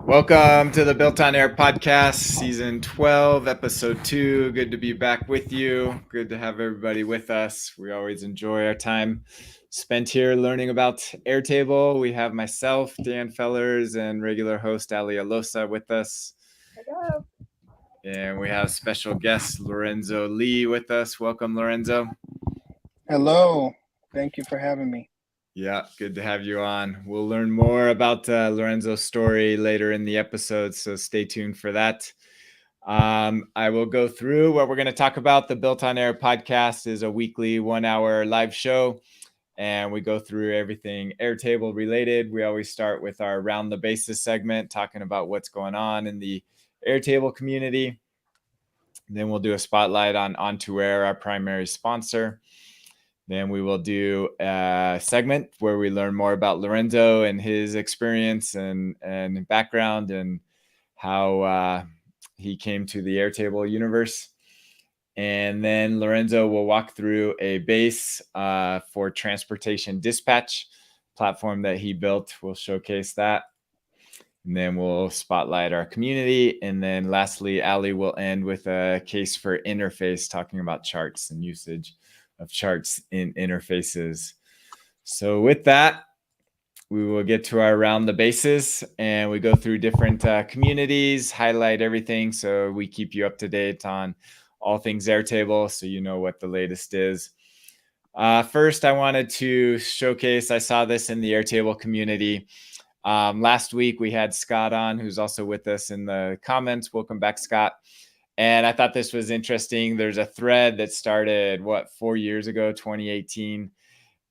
Welcome to the Built on Air podcast, season 12, episode 2. Good to be back with you. Good to have everybody with us. We always enjoy our time spent here learning about Airtable. We have myself, Dan Fellers, and regular host Ali Alosa with us. Hello. And we have special guest Lorenzo Lee with us. Welcome, Lorenzo. Hello. Thank you for having me. Yeah, good to have you on. We'll learn more about Lorenzo's story later in the episode, so stay tuned for that. I will go through what we're going to talk about. The Built on Air podcast is a weekly 1-hour live show, and we go through everything Airtable related. We always start with our Round the Bases segment, talking about what's going on in the Airtable community. Then we'll do a spotlight on On2Air, our primary sponsor. Then we will do a segment where we learn more about Lorenzo and his experience and background and how he came to the Airtable universe. And then Lorenzo will walk through a base for transportation dispatch platform that he built. We'll showcase that. And then we'll spotlight our community. And then lastly, Ali will end with a case for interface, talking about charts and usage of charts in interfaces. So with that, we will get to our Round the Bases, and we go through different communities, highlight everything, so we keep you up to date on all things Airtable, so you know what the latest is. First, I wanted to showcase, I saw this in the Airtable community. Last week, we had Scott on, who's also with us in the comments. Welcome back, Scott. And I thought this was interesting. There's a thread that started, 4 years ago, 2018,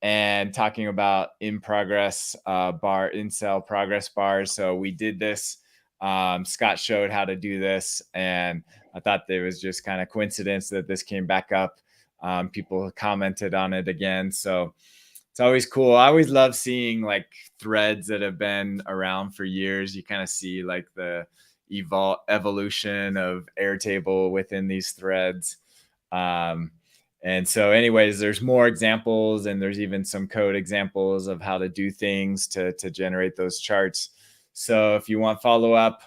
and talking about incel progress bars. So we did this. Scott showed how to do this, and I thought it was just kind of coincidence that this came back up. People commented on it again. So it's always cool. I always love seeing like threads that have been around for years. You kind of see like the evolution of Airtable within these threads. And so anyways, there's more examples, and there's even some code examples of how to do things to generate those charts. So if you want follow up,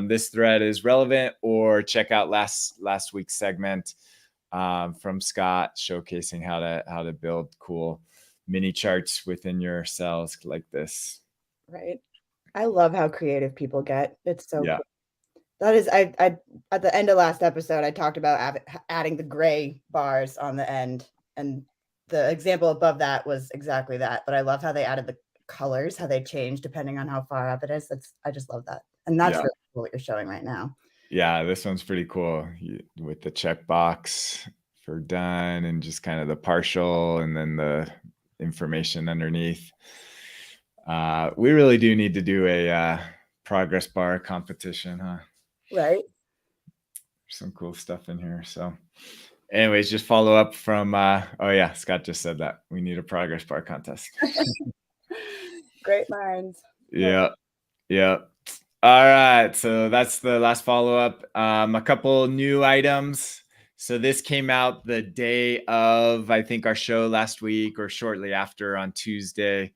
this thread is relevant, or check out last week's segment from Scott showcasing how to build cool mini charts within your cells like this. Right. I love how creative people get. It's so cool. That is, I at the end of last episode, I talked about adding the gray bars on the end, and the example above that was exactly that. But I love how they added the colors, how they change depending on how far up it is. I just love that, and that's really cool what you're showing right now. Yeah, this one's pretty cool with the checkbox for done, and just kind of the partial, and then the information underneath. We really do need to do a progress bar competition, huh? Right. Some cool stuff in here. So anyways, just follow up from Scott just said that we need a progress bar contest. Great minds. Yeah. All right, so that's the last follow-up. A couple new items. So this came out the day of, I think, our show last week, or shortly after on Tuesday.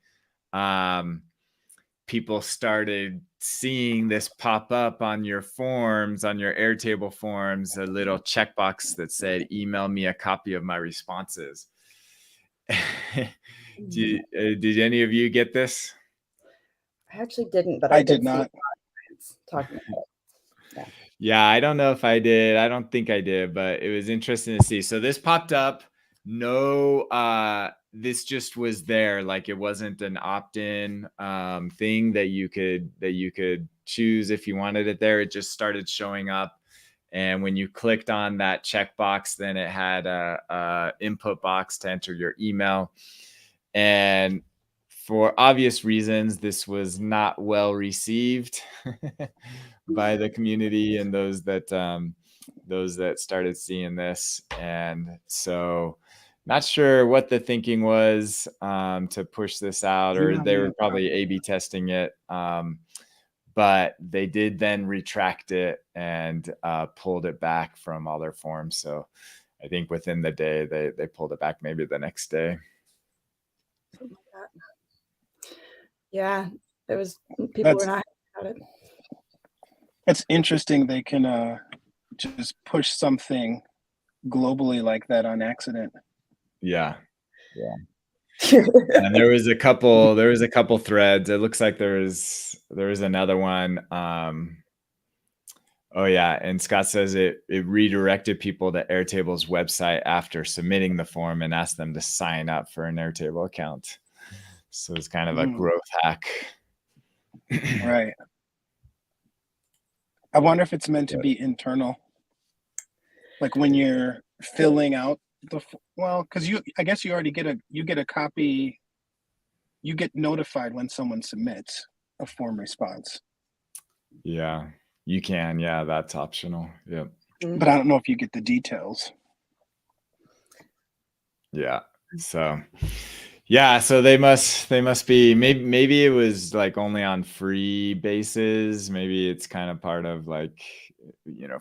People started seeing this pop up on your forms, on your Airtable forms, a little checkbox that said, email me a copy of my responses. Did any of you get this? I actually didn't, but I did not. Talking about it. Yeah, I don't know if I did. I don't think I did, but it was interesting to see. So this popped up. No, this just was there. Like, it wasn't an opt-in thing that you could choose if you wanted it there. It just started showing up. And when you clicked on that checkbox, then it had a input box to enter your email. And for obvious reasons, this was not well received by the community and those that started seeing this. And so not sure what the thinking was to push this out, or they were probably A/B testing it. But they did then retract it and pulled it back from all their forms. So I think within the day, they pulled it back, maybe the next day. Something like that. Yeah, there was people were not happy about it. It's interesting they can just push something globally like that on accident. Yeah. And there was a couple threads. It looks like there was another one. Oh yeah, and Scott says it redirected people to Airtable's website after submitting the form and asked them to sign up for an Airtable account. So it's kind of a growth hack. Right. I wonder if it's meant to be internal, like when you're filling out because I guess you already get a copy. You get notified when someone submits a form response. Yeah, you can. Yeah, that's optional. Yep. But I don't know if you get the details. Yeah. So they must be, maybe it was like only on free basis. Maybe it's kind of part of like,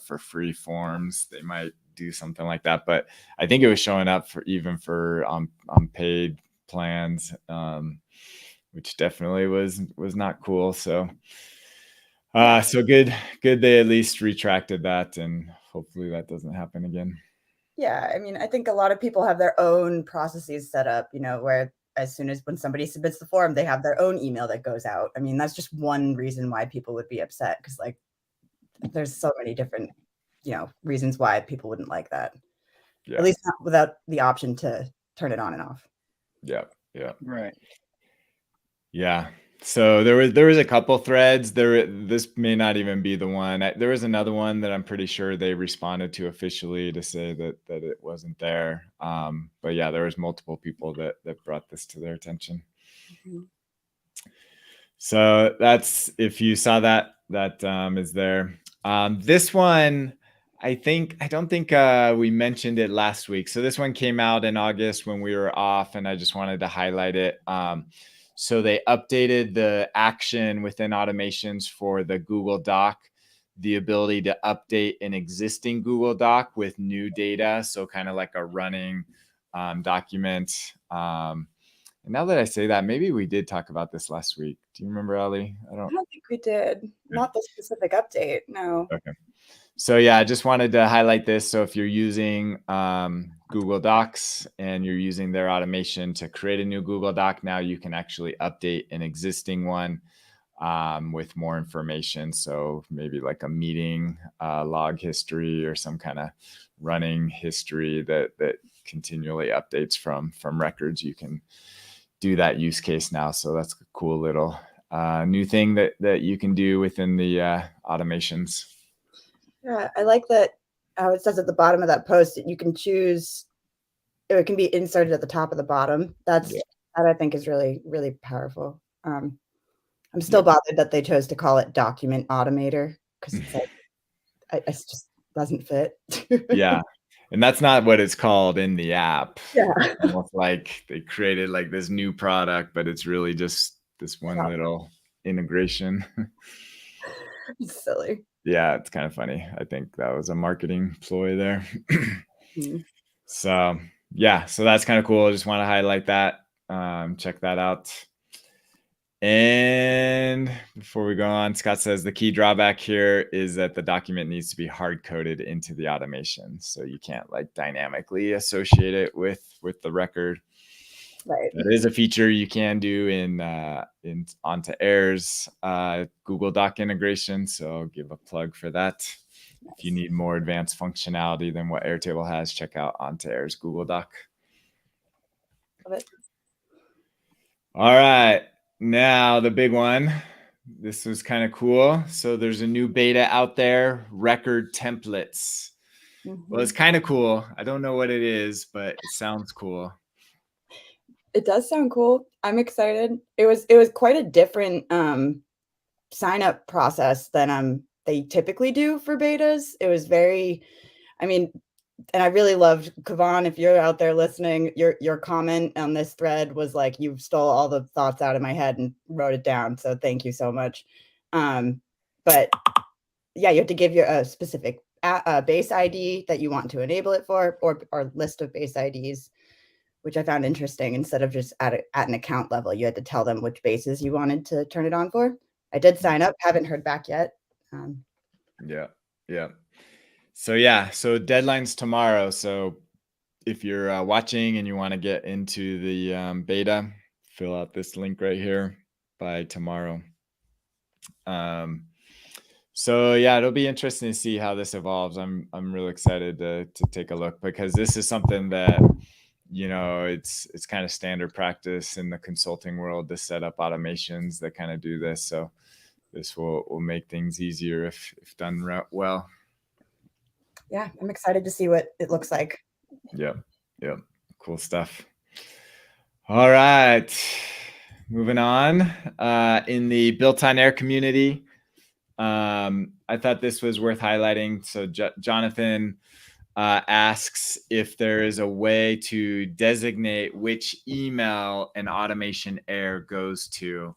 for free forms, they might do something like that. But I think it was showing up for on paid plans, which definitely was not cool. So so good they at least retracted that, and hopefully that doesn't happen again. Yeah, I mean, I think a lot of people have their own processes set up, where as soon as when somebody submits the form, they have their own email that goes out. I mean, that's just one reason why people would be upset, because like there's so many different, reasons why people wouldn't like that. Yeah. At least not without the option to turn it on and off. Yeah. Right. Yeah. So there was a couple threads there. This may not even be the one. There was another one that I'm pretty sure they responded to officially to say that it wasn't there. But yeah, there was multiple people that brought this to their attention. Mm-hmm. So that's, if you saw that is there. This one, I don't think we mentioned it last week. So this one came out in August when we were off, and I just wanted to highlight it. So they updated the action within automations for the Google Doc, the ability to update an existing Google Doc with new data. So kind of like a running document. And now that I say that, maybe we did talk about this last week. Do you remember, Ali? I don't think we did. Not the specific update. No. Okay. So yeah, I just wanted to highlight this. So if you're using Google Docs and you're using their automation to create a new Google Doc, now you can actually update an existing one with more information. So maybe like a meeting log history or some kind of running history that continually updates from records. You can do that use case now. So that's a cool little new thing that you can do within the automations. Yeah, I like that how it says at the bottom of that post that you can choose, it can be inserted at the top of the bottom. That I think is really, really powerful. I'm still bothered that they chose to call it document automator, because it's like, it just doesn't fit. Yeah. And that's not what it's called in the app. Yeah. It's almost like they created like this new product, but it's really just this one little integration. It's silly. Yeah, it's kind of funny. I think that was a marketing ploy there. So yeah, so that's kind of cool. I just want to highlight that. Check that out. And before we go on, Scott says the key drawback here is that the document needs to be hard coded into the automation. So you can't like dynamically associate it with the record. Right. That is a feature you can do in onto Air's Google Doc integration. So I'll give a plug for that. Nice. If you need more advanced functionality than what Airtable has, check out onto Air's Google Doc. Love it. All right. Now the big one. This was kind of cool. So there's a new beta out there, record templates. Well, it's kind of cool. I don't know what it is, but it sounds cool. It does sound cool. I'm excited. It was quite a different sign up process than they typically do for betas. It was very, I mean, and I really loved, Kavan, if you're out there listening, your comment on this thread was like, you stole all the thoughts out of my head and wrote it down. So thank you so much. But yeah, you have to give your a specific base ID that you want to enable it for, or list of base IDs, which I found interesting. Instead of just at an account level, you had to tell them which bases you wanted to turn it on for. I did sign up, haven't heard back yet. Yeah. Yeah. So deadline's tomorrow. So if you're watching and you want to get into the beta, fill out this link right here by tomorrow. So yeah, it'll be interesting to see how this evolves. I'm really excited to take a look, because this is something that, it's kind of standard practice in the consulting world to set up automations that kind of do this. So this will make things easier if done well. Yeah, I'm excited to see what it looks like. Yep. Cool stuff. All right, moving on. In the Built on Air community, I thought this was worth highlighting. So Jonathan asks if there is a way to designate which email an automation error goes to.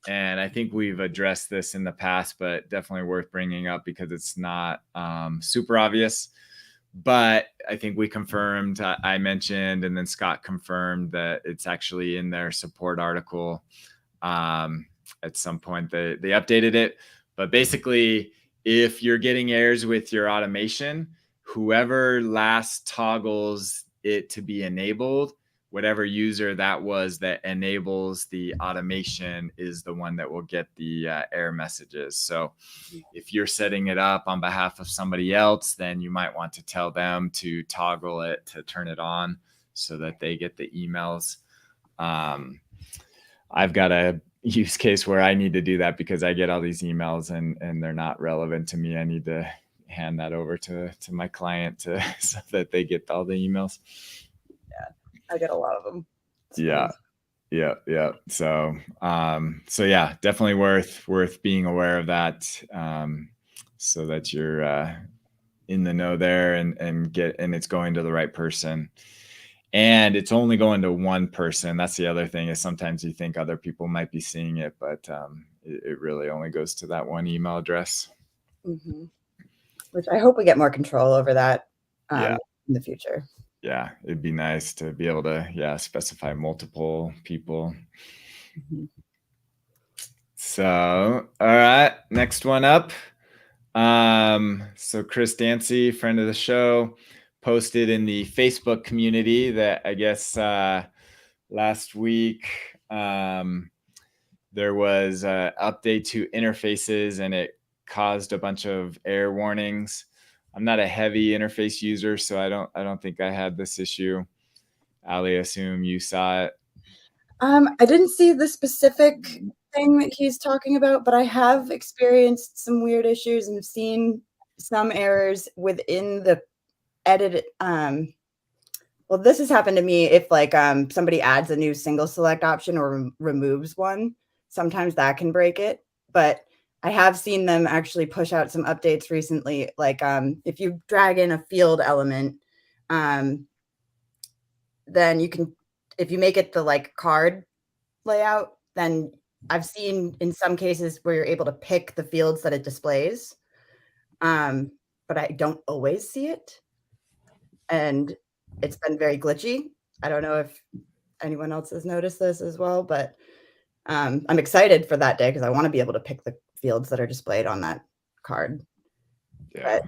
And I think we've addressed this in the past, but definitely worth bringing up because it's not super obvious. But I think we confirmed, I mentioned, and then Scott confirmed that it's actually in their support article. At some point they updated it. But basically, if you're getting errors with your automation, whoever last toggles it to be enabled, whatever user that was that enables the automation is the one that will get the error messages. So if you're setting it up on behalf of somebody else, then you might want to tell them to toggle it to turn it on so that they get the emails. I've got a use case where I need to do that because I get all these emails and they're not relevant to me. I need to hand that over to my client so that they get all the emails. Yeah, I get a lot of them. Yeah. So yeah, definitely worth being aware of that, so that you're in the know there and it's going to the right person. And it's only going to one person. That's the other thing, is sometimes you think other people might be seeing it, but it really only goes to that one email address. Mm-hmm. Which I hope we get more control over that in the future. Yeah, it'd be nice to be able to, specify multiple people. Mm-hmm. So, all right, next one up. So Chris Dancy, friend of the show, posted in the Facebook community that I guess last week there was an update to interfaces and it caused a bunch of error warnings. I'm not a heavy interface user, so I don't think I had this issue. Ali, I assume you saw it. I didn't see the specific thing that he's talking about, but I have experienced some weird issues and seen some errors within the edit. Well, this has happened to me if like somebody adds a new single select option or removes one. Sometimes that can break it, but I have seen them actually push out some updates recently. Like if you drag in a field element, then you can, if you make it the like card layout, then I've seen in some cases where you're able to pick the fields that it displays. But I don't always see it. And it's been very glitchy. I don't know if anyone else has noticed this as well, but I'm excited for that day because I want to be able to pick the fields that are displayed on that card. Yeah. But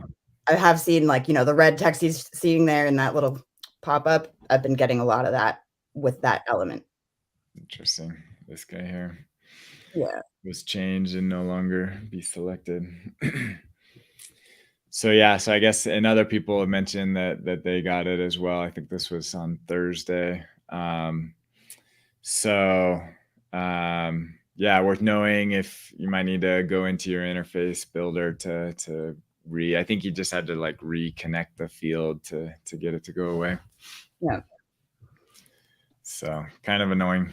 I have seen like, the red text he's seeing there in that little pop-up. I've been getting a lot of that with that element. Interesting. This guy here. Yeah. Was changed and no longer be selected. So I guess, and other people have mentioned that they got it as well. I think this was on Thursday. Worth knowing if you might need to go into your interface builder to I think you just had to like reconnect the field to get it to go away. Yeah. So kind of annoying.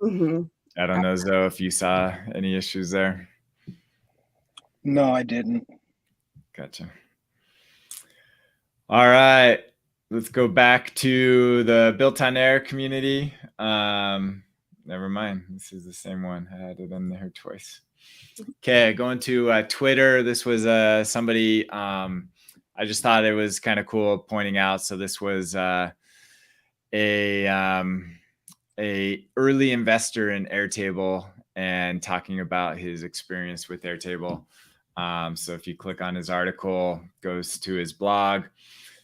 Mm-hmm. I don't know, Zoe, if you saw any issues there. No, I didn't. Gotcha. All right, let's go back to the Built on Air community. Never mind, this is the same one. I had it in there twice. Okay, going to Twitter. This was somebody. I just thought it was kind of cool pointing out. So this was a early investor in Airtable and talking about his experience with Airtable. So if you click on his article, goes to his blog.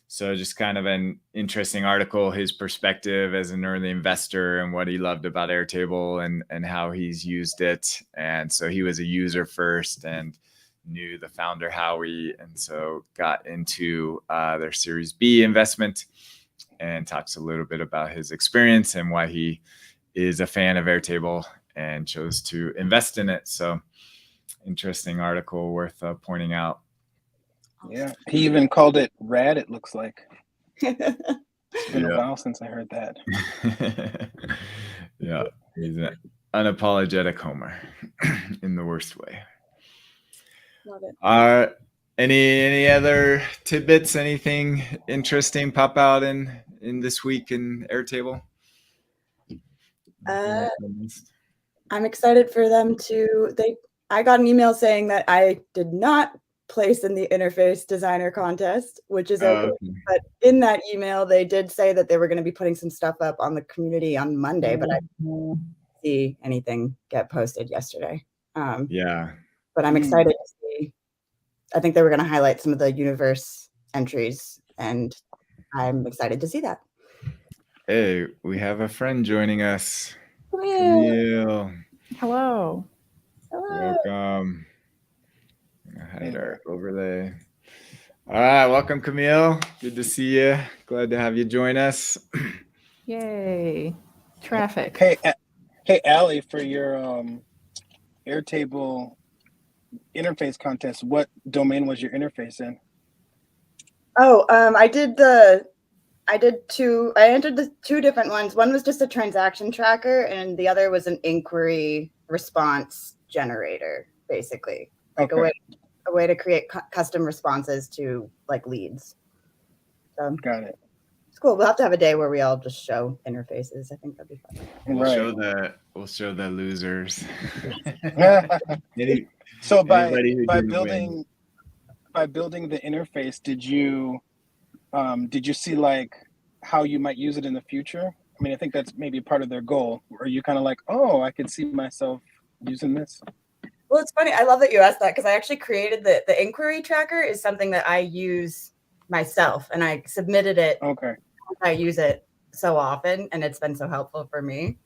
So just kind of an interesting article, his perspective as an early investor and what he loved about Airtable and how he's used it. And so he was a user first and knew the founder, Howie, and so got into their Series B investment and talks a little bit about his experience and why he is a fan of Airtable and chose to invest in it. So interesting article worth pointing out. Yeah, he even called it rad, it looks like. It's been Yeah. a while since I heard that. Yeah, he's an unapologetic homer in the worst way. Love it. Any other tidbits, anything interesting pop out in this week in Airtable? I'm excited for them to. I got an email saying that I did not place in the interface designer contest, which is okay. But in that email, they did say that they were going to be putting some stuff up on the community on Monday, but I didn't see anything get posted yesterday. Yeah. But I'm excited to see. I think they were going to highlight some of the universe entries, and I'm excited to see that. Hey, we have a friend joining us. Camille. Hello. Welcome. Hide our overlay. All right, welcome, Camille. Good to see you. Glad to have you join us. Yay. Traffic. Hey, Allie, for your Airtable interface contest, what domain was your interface in? Oh, I entered the two different ones. One was just a transaction tracker, and the other was an inquiry response generator, basically, like a way to create custom responses to like leads. So got it. It's cool. We'll have to have a day where we all just show interfaces. I think that'd be fun. We'll show the losers. So by building the interface, did you see like how you might use it in the future? I mean, I think that's maybe part of their goal. Or are you kind of like, oh, I could see myself using this? Well, it's funny. I love that you asked that because I actually created the inquiry tracker is something that I use myself, and I submitted it. Okay. I use it so often, and it's been so helpful for me.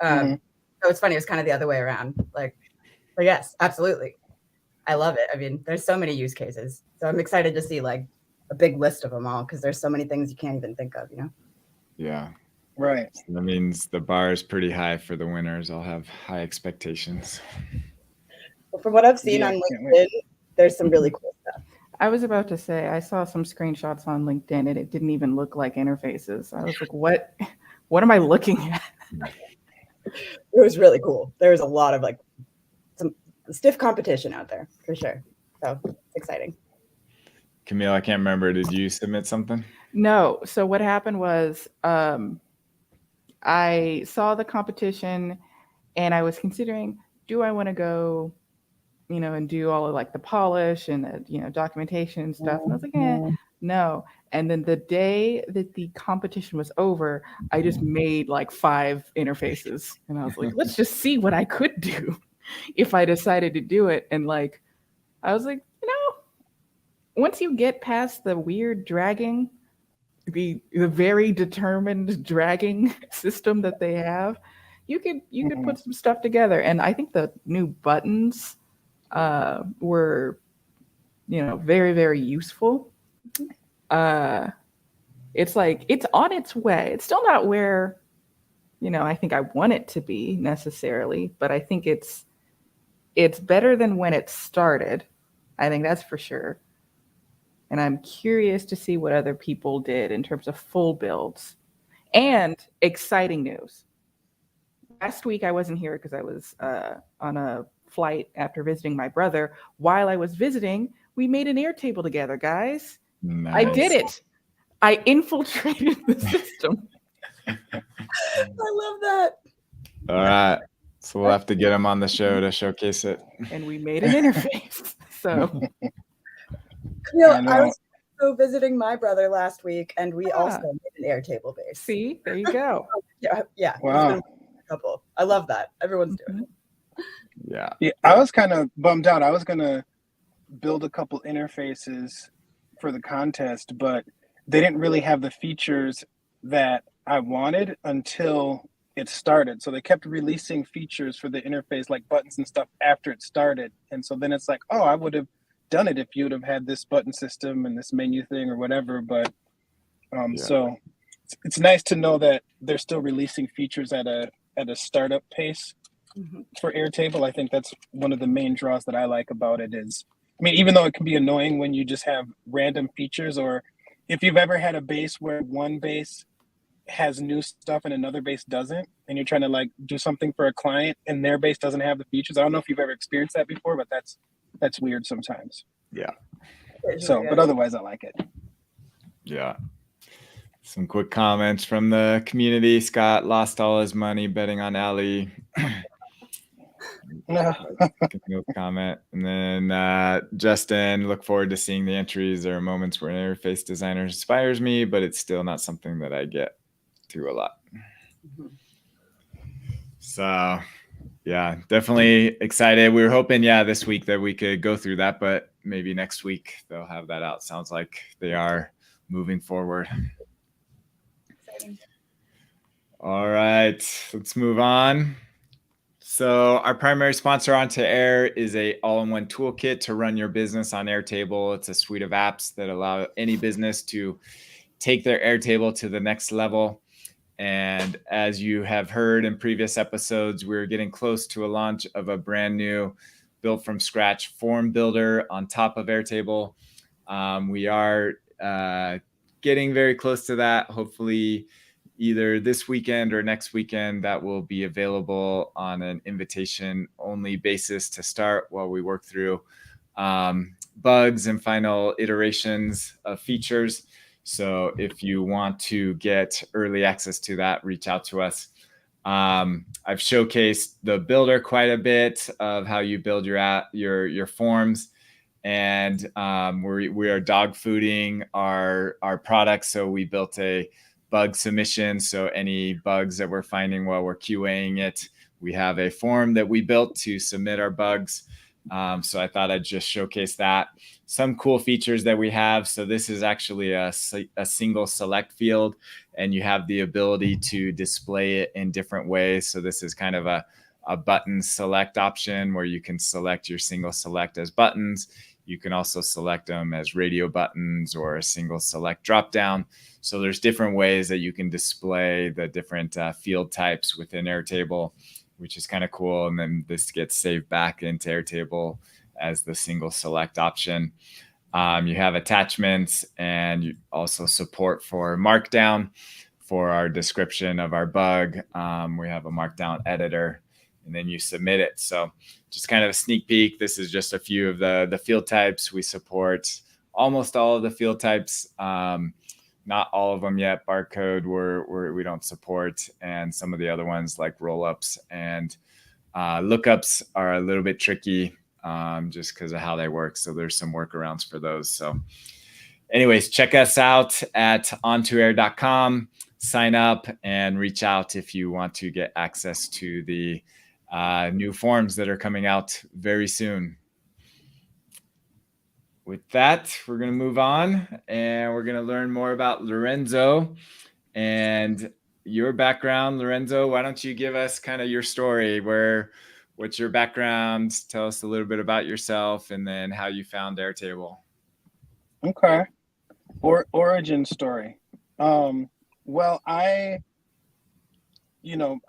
So it's funny. It was kind of the other way around. But yes, absolutely. I love it. I mean, there's so many use cases. So I'm excited to see like a big list of them all because there's so many things you can't even think of, Yeah. Right. So that means the bar is pretty high for the winners. I'll have high expectations. Well, from what I've seen on LinkedIn, there's some really cool stuff. I was about to say, I saw some screenshots on LinkedIn and it didn't even look like interfaces. I was like, what am I looking at? It was really cool. There was a lot of like some stiff competition out there for sure. So it's exciting. Camille, I can't remember. Did you submit something? No. So what happened was I saw the competition and I was considering, do I want to go, and do all of like the polish and the, documentation and stuff. And I was like, no. And then the day that the competition was over, I just made like 5 interfaces. And I was like, let's just see what I could do if I decided to do it. And like, I was like, once you get past the weird dragging, the very determined dragging system that they have, you could put some stuff together. And I think the new buttons were, very, very useful. It's like, it's on its way. It's still not where, I think I want it to be necessarily, but I think it's better than when it started. I think that's for sure. And I'm curious to see what other people did in terms of full builds. And exciting news. Last week I wasn't here because I was on a flight after visiting my brother. While I was visiting, we made an Airtable together, guys. Nice. I did it. I infiltrated the system. I love that. All right. So we'll have to get him on the show to showcase it. And we made an interface. So I was visiting my brother last week, and we also made an Airtable base. See, there you go. Yeah. Wow. Couple. I love that. Everyone's doing it. Yeah. I was kind of bummed out. I was gonna build a couple interfaces for the contest, but they didn't really have the features that I wanted until it started. So they kept releasing features for the interface, like buttons and stuff, after it started. And so then it's like, oh, I would have done it if you would have had this button system and this menu thing or whatever. But so it's nice to know that they're still releasing features at a startup pace for Airtable. I think that's one of the main draws that I like about it is, I mean, even though it can be annoying when you just have random features, or if you've ever had a base where one base has new stuff and another base doesn't, and you're trying to like do something for a client and their base doesn't have the features. I don't know if you've ever experienced that before, but that's weird sometimes. Yeah. So, but otherwise I like it. Yeah. Some quick comments from the community. Scott lost all his money betting on Ali. Comment. And then Justin, look forward to seeing the entries. There are moments where an interface designer inspires me, but it's still not something that I get to a lot. So yeah, definitely excited. We were hoping, this week that we could go through that, but maybe next week they'll have that out. Sounds like they are moving forward. All right, let's move on. So our primary sponsor Onto Air is a all-in-one toolkit to run your business on Airtable. It's a suite of apps that allow any business to take their Airtable to the next level. And as you have heard in previous episodes, we're getting close to a launch of a brand new built from scratch form builder on top of Airtable. We are getting very close to that. Hopefully either this weekend or next weekend, that will be available on an invitation only basis to start while we work through bugs and final iterations of features. So if you want to get early access to that, reach out to us. I've showcased the builder quite a bit of how you build your forms, and we are dog fooding our products. So we built a bug submission. So any bugs that we're finding while we're QAing it, we have a form that we built to submit our bugs. So I thought I'd just showcase that. Some cool features that we have. So this is actually a single select field, and you have the ability to display it in different ways. So this is kind of a button select option where you can select your single select as buttons. You can also select them as radio buttons or a single select drop down. So there's different ways that you can display the different field types within Airtable, which is kind of cool. And then this gets saved back into Airtable as the single select option. You have attachments, and you also support for Markdown for our description of our bug. We have a Markdown editor, and then you submit it. So just kind of a sneak peek. This is just a few of the field types. We support almost all of the field types. Not all of them yet. Barcode we don't support, and some of the other ones like rollups and lookups are a little bit tricky just because of how they work. So there's some workarounds for those. So anyways, check us out at ontoair.com. Sign up and reach out if you want to get access to the new forms that are coming out very soon. With that, we're going to move on, and we're going to learn more about Lorenzo and your background. Lorenzo, why don't you give us kind of your story? What's your background? Tell us a little bit about yourself, and then how you found Airtable. Okay. Origin story. Well, I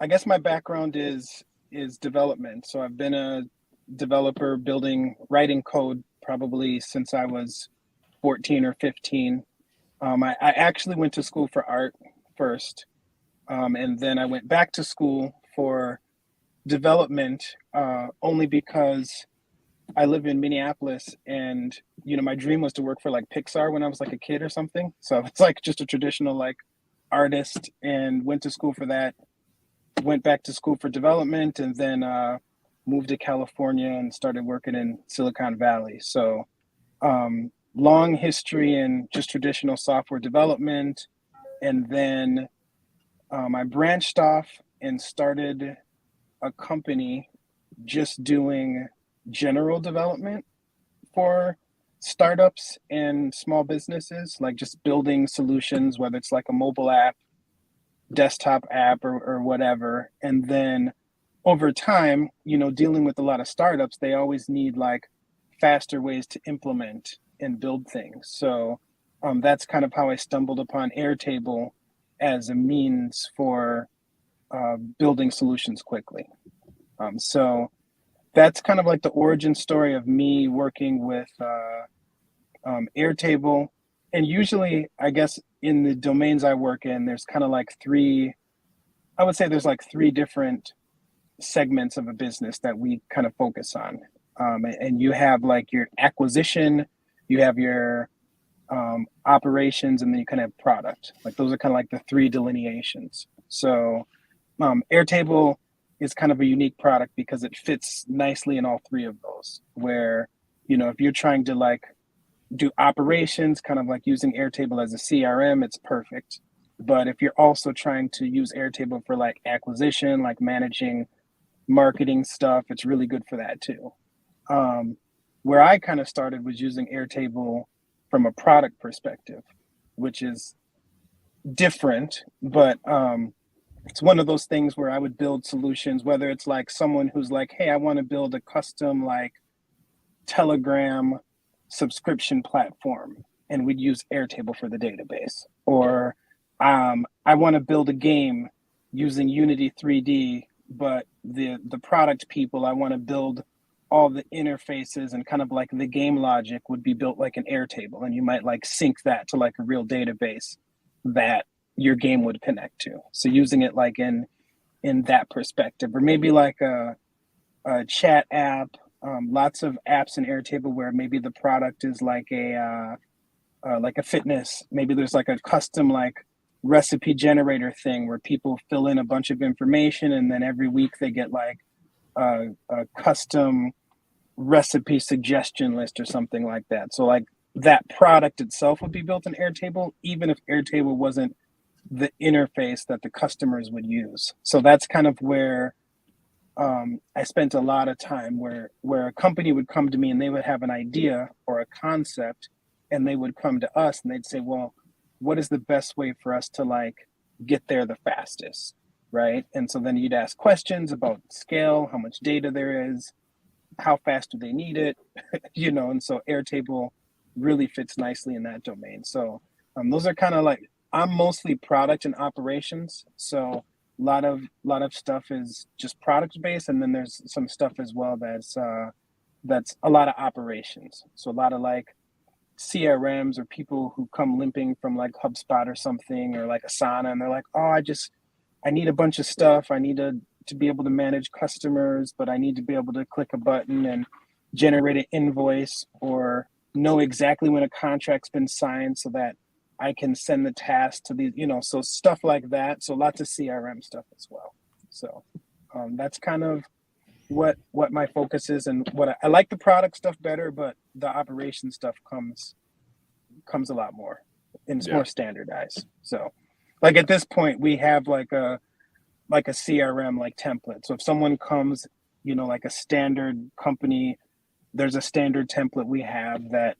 guess my background is development. So I've been a developer writing code probably since I was 14 or 15. I actually went to school for art first. And then I went back to school for development only because I live in Minneapolis, and, my dream was to work for like Pixar when I was like a kid or something. So it's like just a traditional like artist, and went to school for that, went back to school for development, and then moved to California and started working in Silicon Valley. So long history in just traditional software development. And then I branched off and started a company just doing general development for startups and small businesses, like just building solutions, whether it's like a mobile app, desktop app, or whatever. And then over time, dealing with a lot of startups, they always need like faster ways to implement and build things. So that's kind of how I stumbled upon Airtable as a means for building solutions quickly. So that's kind of like the origin story of me working with Airtable. And usually, I guess, in the domains I work in, there's kind of like three different segments of a business that we kind of focus on. And you have like your acquisition, you have your operations, and then you kind of have product. Like those are kind of like the three delineations. So Airtable is kind of a unique product because it fits nicely in all three of those, where, if you're trying to like do operations, kind of like using Airtable as a CRM, it's perfect. But if you're also trying to use Airtable for like acquisition, like managing marketing stuff, it's really good for that too. Where I kind of started was using Airtable from a product perspective, which is different, but it's one of those things where I would build solutions, whether it's like someone who's like, hey, I want to build a custom like Telegram subscription platform, and we'd use Airtable for the database. Or I want to build a game using Unity 3D, but the product people, I want to build all the interfaces and kind of like the game logic would be built like an Airtable, and you might like sync that to like a real database that your game would connect to. So using it like in that perspective, or maybe like a chat app. Lots of apps in Airtable where maybe the product is like a fitness. Maybe there's like a custom like recipe generator thing where people fill in a bunch of information, and then every week they get like a custom recipe suggestion list or something like that. So like that product itself would be built in Airtable, even if Airtable wasn't the interface that the customers would use. So that's kind of where I spent a lot of time, where a company would come to me and they would have an idea or a concept, and they would come to us and they'd say, well, what is the best way for us to like get there the fastest, right? And so then you'd ask questions about scale, how much data there is, how fast do they need it, and so Airtable really fits nicely in that domain. So those are kind of like, I'm mostly product and operations, so a lot of stuff is just product based, and then there's some stuff as well that's a lot of operations. So a lot of like CRMs, or people who come limping from like HubSpot or something, or like Asana, and they're like, oh, I need a bunch of stuff. I need to be able to manage customers, but I need to be able to click a button and generate an invoice, or know exactly when a contract's been signed so that I can send the task to these, so stuff like that. So lots of CRM stuff as well. So that's kind of what my focus is, and what I like the product stuff better, but the operation stuff comes a lot more, and it's more standardized. So like at this point we have like a CRM like template. So if someone comes, like a standard company, there's a standard template we have that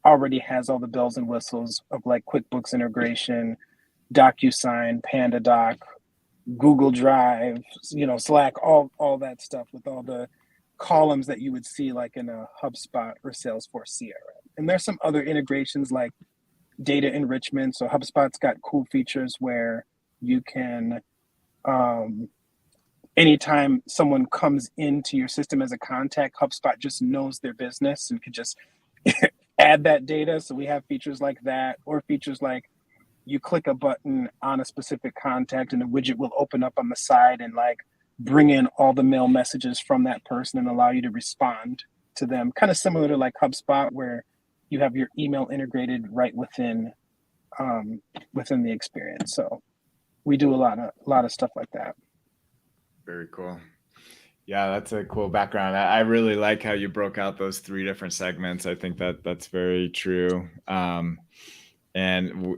already has all the bells and whistles of like QuickBooks integration, DocuSign, PandaDoc, Google Drive, Slack, all that stuff, with all the columns that you would see like in a HubSpot or Salesforce CRM. And there's some other integrations like data enrichment. So HubSpot's got cool features where you can, anytime someone comes into your system as a contact, HubSpot just knows their business and can just add that data. So we have features like that, or features like you click a button on a specific contact and a widget will open up on the side and like bring in all the mail messages from that person and allow you to respond to them. Kind of similar to like HubSpot, where you have your email integrated right within the experience. So we do a lot of stuff like that. Very cool. Yeah, that's a cool background. I really like how you broke out those three different segments. I think that's very true. And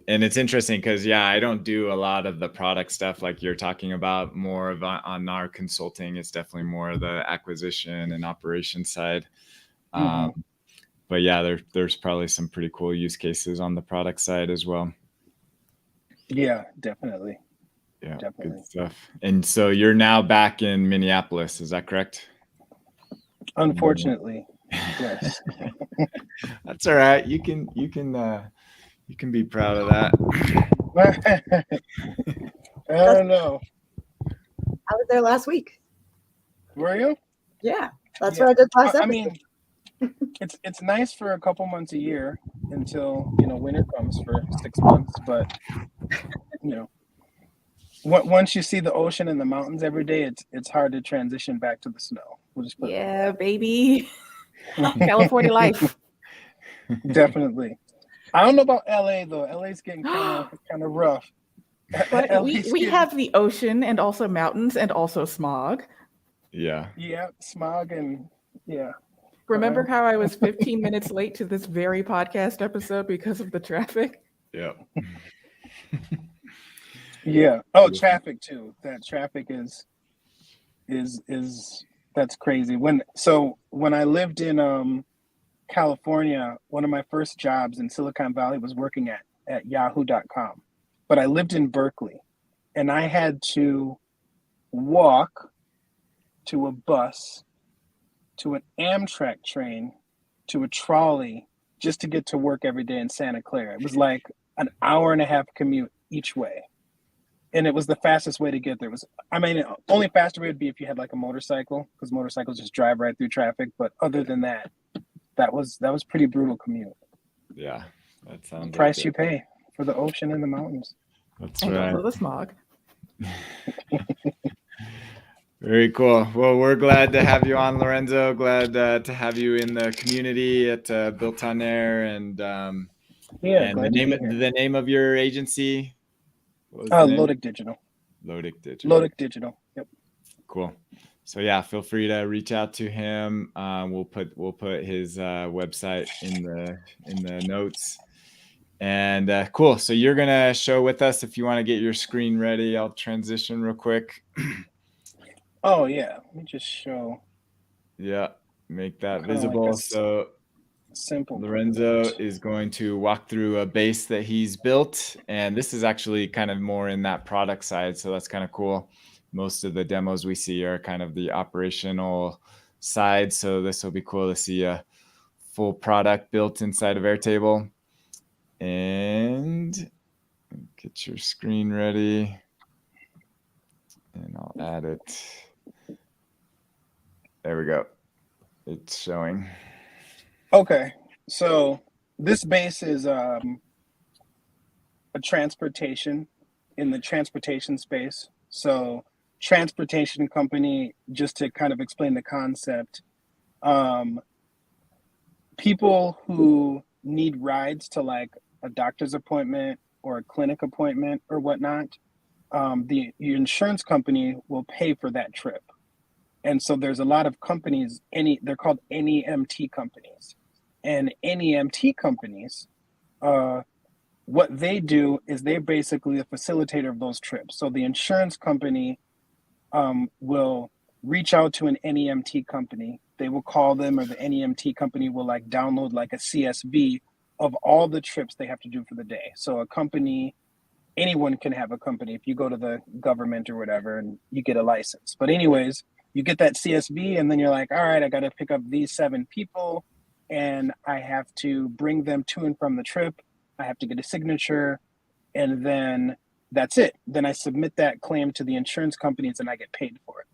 it's interesting because, I don't do a lot of the product stuff like you're talking about. More of on our consulting, it's definitely more of the acquisition and operation side. But yeah, there's probably some pretty cool use cases on the product side as well. Yeah, definitely. Yeah, Definitely. good stuff. And so you're now back in Minneapolis, is that correct? Unfortunately, yes. That's all right. You can be proud of that. I don't know. I was there last week. Were you? Yeah, that's what I did last episode. I mean, it's nice for a couple months a year until winter comes for 6 months, but once you see the ocean and the mountains every day, it's hard to transition back to the snow. We'll just put it baby. California life. Definitely. I don't know about LA though. LA's getting kind of rough. But we have the ocean and also mountains and also smog. Yeah. Yeah, smog and yeah. Remember how I was 15 minutes late to this very podcast episode because of the traffic? Yeah. Yeah. Oh, traffic too. That traffic is that's crazy. When I lived in California, one of my first jobs in Silicon Valley was working at yahoo.com. But I lived in Berkeley and I had to walk to a bus, to an Amtrak train, to a trolley just to get to work every day in Santa Clara. It was like an hour and a half commute each way. And it was the fastest way to get there. Only faster way would be if you had like a motorcycle, because motorcycles just drive right through traffic. But other than that, that was pretty brutal commute. Yeah, that sounds the price you pay for the ocean and the mountains. That's and right. also the smog. Very cool. Well, we're glad to have you on, Lorenzo. Glad to have you in the community at Built on Air, and and the name of your agency. Lodic Digital. Lodic Digital. Yep. Cool. So yeah, feel free to reach out to him. We'll put his website in the notes. And cool. So you're gonna show with us. If you want to get your screen ready, I'll transition real quick. Oh yeah, let me just show. Yeah, make that visible. Like so simple. Lorenzo is going to walk through a base that he's built, and this is actually kind of more in that product side. So that's kind of cool. Most of the demos we see are kind of the operational side. So this will be cool to see a full product built inside of Airtable. And get your screen ready. And I'll add it. There we go. It's showing. Okay. So this base is a transportation in the transportation space. So transportation company, just to kind of explain the concept, people who need rides to like a doctor's appointment or a clinic appointment or whatnot, the insurance company will pay for that trip. And so there's a lot of companies, they're called NEMT companies. And NEMT companies, what they do is they're basically a facilitator of those trips. So the insurance company will reach out to an NEMT company. They will call them, or the NEMT company will like download like a CSV of all the trips they have to do for the day. So a company, anyone can have a company if you go to the government or whatever and you get a license. But anyways, you get that CSV and then you're like, all right, I got to pick up these 7 people and I have to bring them to and from the trip. I have to get a signature and then that's it. Then I submit that claim to the insurance companies and I get paid for it.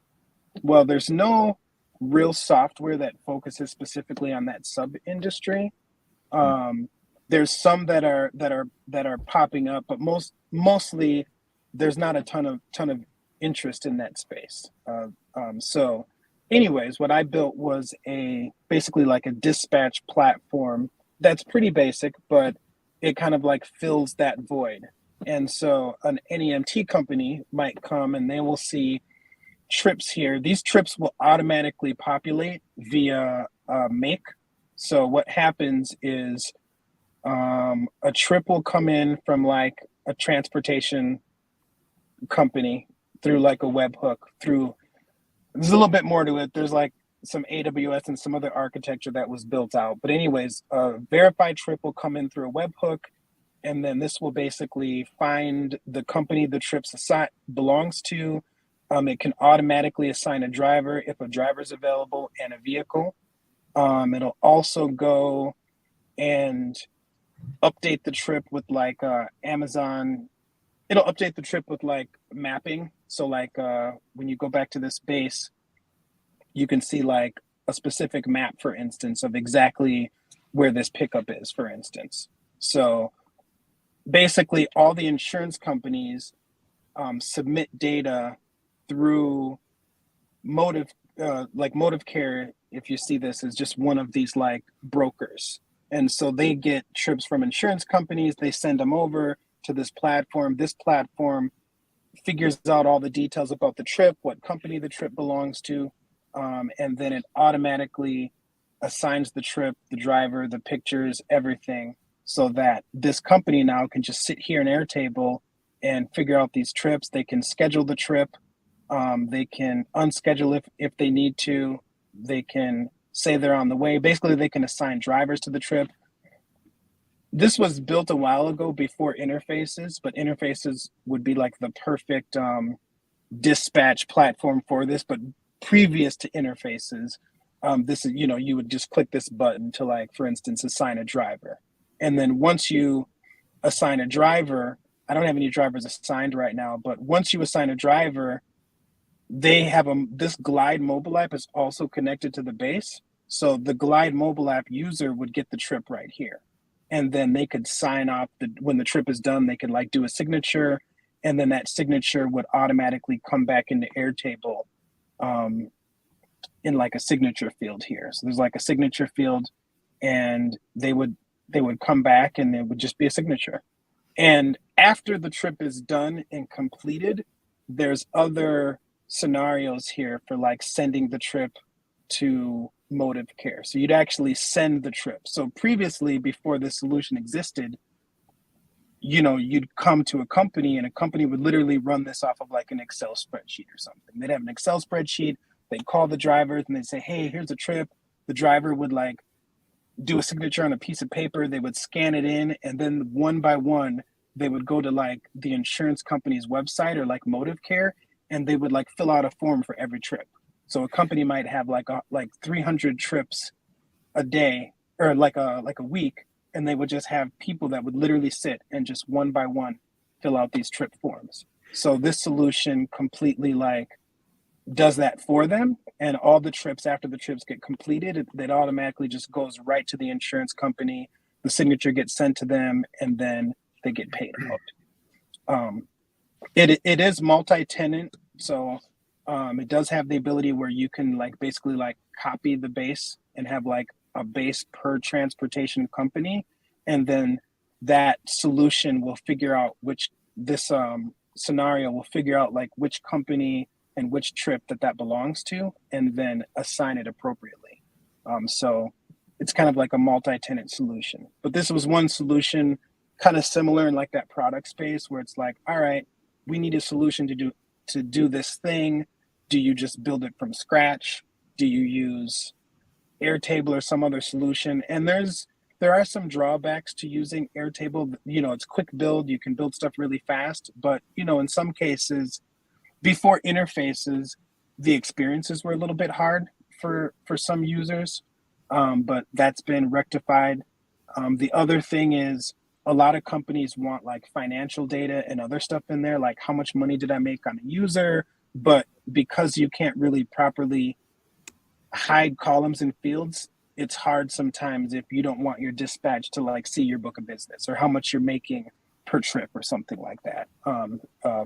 Well, there's no real software that focuses specifically on that sub industry. There's some that are popping up, but mostly there's not a ton of interest in that space. So anyways, what I built was basically like a dispatch platform that's pretty basic, but it kind of like fills that void. And so an NEMT company might come and they will see trips here. These trips will automatically populate via Make. So what happens is a trip will come in from like a transportation company through like a webhook there's a little bit more to it. There's like some AWS and some other architecture that was built out. But anyways, a verified trip will come in through a webhook, and then this will basically find the company the trip belongs to. It can automatically assign a driver if a driver is available and a vehicle. It'll also go and update the trip with like Amazon. It'll update the trip with like mapping. So like when you go back to this base, you can see like a specific map, for instance, of exactly where this pickup is, for instance. So basically all the insurance companies submit data through Motive, like Motive Care, if you see this, is just one of these like brokers. And so they get trips from insurance companies, they send them over to this platform. This platform figures out all the details about the trip, what company the trip belongs to, and then it automatically assigns the trip, the driver, the pictures, everything, so that this company now can just sit here in Airtable and figure out these trips. They can schedule the trip. They can unschedule if they need to. They can say they're on the way. Basically, they can assign drivers to the trip. This was built a while ago before interfaces, but interfaces would be like the perfect dispatch platform for this. But previous to interfaces, this is, you would just click this button to, like, for instance, assign a driver. And then once you assign a driver, I don't have any drivers assigned right now, but once you assign a driver, they have this Glide mobile app is also connected to the base. So the Glide mobile app user would get the trip right here. And then they could sign off when the trip is done, they could like do a signature, and then that signature would automatically come back into Airtable in like a signature field here. So there's like a signature field, and they would come back and it would just be a signature. And after the trip is done and completed, there's other scenarios here for like sending the trip to Motive Care. So you'd actually send the trip. So previously, before this solution existed, you'd come to a company and a company would literally run this off of like an Excel spreadsheet or something. They'd have an Excel spreadsheet. They'd call the drivers and they'd say, hey, here's a trip. The driver would like do a signature on a piece of paper. They would scan it in, and then one by one, they would go to like the insurance company's website or like Motive Care, and they would like fill out a form for every trip. So a company might have like 300 trips a day or like a week, and they would just have people that would literally sit and just one by one fill out these trip forms. So this solution completely like does that for them, and all the trips after the trips get completed, it automatically just goes right to the insurance company. The signature gets sent to them, and then they get paid out. It is multi-tenant, so it does have the ability where you can like basically like copy the base and have like a base per transportation company, and then that solution will figure out this scenario will figure out like which company and which trip that belongs to, and then assign it appropriately. So it's kind of like a multi-tenant solution. But this was one solution kind of similar in like that product space where it's like, all right, we need a solution to do this thing. Do you just build it from scratch? Do you use Airtable or some other solution? And there are some drawbacks to using Airtable. It's quick build. You can build stuff really fast, but in some cases, before interfaces, the experiences were a little bit hard for some users, but that's been rectified. The other thing is a lot of companies want like financial data and other stuff in there, like how much money did I make on a user? But because you can't really properly hide columns and fields, it's hard sometimes if you don't want your dispatch to like see your book of business or how much you're making per trip or something like that